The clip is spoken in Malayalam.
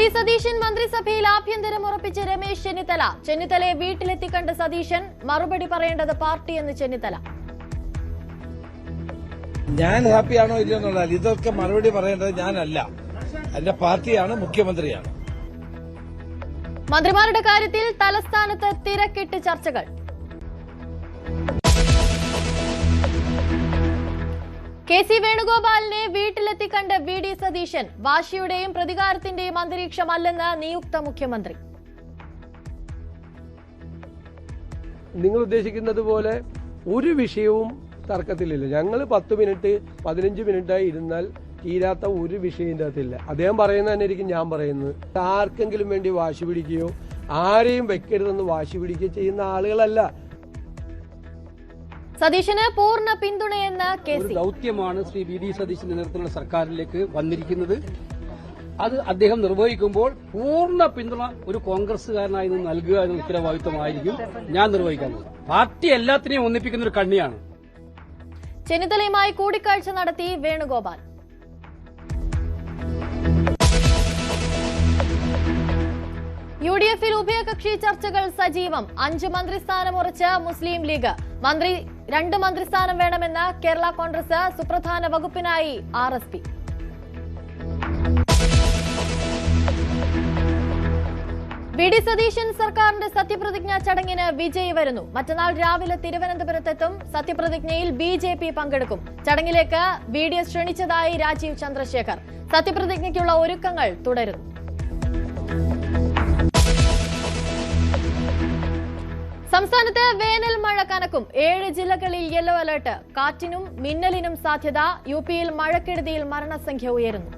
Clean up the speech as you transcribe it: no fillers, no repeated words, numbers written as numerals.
വി സതീശൻ മന്ത്രിസഭയിൽ ആഭ്യന്തരം ഉറപ്പിച്ച് രമേശ് ചെന്നിത്തല. ചെന്നിത്തലയെ വീട്ടിലെത്തിക്കണ്ട സതീശൻ, മറുപടി പറയേണ്ടത് പാർട്ടിയെന്ന് ചെന്നിത്തല. ഞാൻ ഹാപ്പിയാണോ ഇല്ലെന്നുള്ളതല്ല, ഇതൊക്കെ മറുപടി പറയേണ്ടത് ഞാനല്ല, എന്റെ പാർട്ടിയാണ്, മുഖ്യമന്ത്രിയാണ്. മന്ത്രിമാരുടെ കാര്യത്തിൽ തലസ്ഥാനത്ത് തിരക്കിട്ട് ചർച്ചകൾ. കെ സി വേണുഗോപാലിനെ വീട്ടിലെത്തിക്കണ്ട് വി ഡി സതീശൻ. വാശിയുടെയും പ്രതികാരത്തിന്റെയും അന്തരീക്ഷമല്ലെന്ന് നിയുക്ത മുഖ്യമന്ത്രി. നിങ്ങൾ ഉദ്ദേശിക്കുന്നത് പോലെ ഒരു വിഷയവും തർക്കത്തിലില്ല. ഞങ്ങൾ 10 മിനിറ്റ് 15 മിനിറ്റായി ഇരുന്നാൽ തീരാത്ത ഒരു വിഷയത്തിൻ്റെ അകത്തില്ല. അദ്ദേഹം പറയുന്നത് തന്നെ ആയിരിക്കും ഞാൻ പറയുന്നത്. ആർക്കെങ്കിലും വേണ്ടി വാശി പിടിക്കുകയോ ആരെയും വെക്കരുതെന്ന് വാശി പിടിക്കുകയോ ചെയ്യുന്ന ആളുകളല്ല. സതീശന് പൂർണ്ണ പിന്തുണയെന്ന് കെ സി. ദൌത്യമാണ് ശ്രീ വി ഡി സതീശന്റെ നേതൃത്വത്തിലുള്ള സർക്കാരിലേക്ക് വന്നിരിക്കുന്നത്. അത് അദ്ദേഹം നിർവഹിക്കുമ്പോൾ പൂർണ്ണ പിന്തുണ ഒരു കോൺഗ്രസുകാരനായി നിന്ന് നൽകുക എന്ന ഉത്തരവാദിത്വമായിരിക്കും ഞാൻ നിർവഹിക്കാൻ പോകുന്നത്. പാർട്ടി എല്ലാത്തിനെയും ഒന്നിപ്പിക്കുന്ന ഒരു കണ്ണിയാണ്. ചെന്നിത്തലയുമായി കൂടിക്കാഴ്ച നടത്തി വേണുഗോപാൽ. UDF-ൽ ഉഭയകക്ഷി ചർച്ചകൾ സജീവം. 5 മന്ത്രിസ്ഥാനം ഉറച്ച് മുസ്ലിം ലീഗ്. 2 മന്ത്രിസ്ഥാനം വേണമെന്ന് കേരള കോൺഗ്രസ്. സുപ്രധാന വകുപ്പിനായി RSP. വി ഡി സതീശൻ സർക്കാരിന്റെ സത്യപ്രതിജ്ഞാ ചടങ്ങിന് വിജയ് വരുന്നു. മറ്റന്നാൾ രാവിലെ തിരുവനന്തപുരത്തെത്തും. സത്യപ്രതിജ്ഞയിൽ BJP പങ്കെടുക്കും. ചടങ്ങിലേക്ക് VDS ക്ഷണിച്ചതായി രാജീവ് ചന്ദ്രശേഖർ. സത്യപ്രതിജ്ഞയ്ക്കുള്ള ഒരുക്കങ്ങൾ തുടരുന്നു. സംസ്ഥാനത്ത് വേനൽ മഴ കനക്കും. 7 ജില്ലകളിൽ യെല്ലോ അലർട്ട്. കാറ്റിനും മിന്നലിനും സാധ്യത. UP-യിൽ മഴക്കെടുതിയിൽ മരണസംഖ്യ ഉയരുന്നു.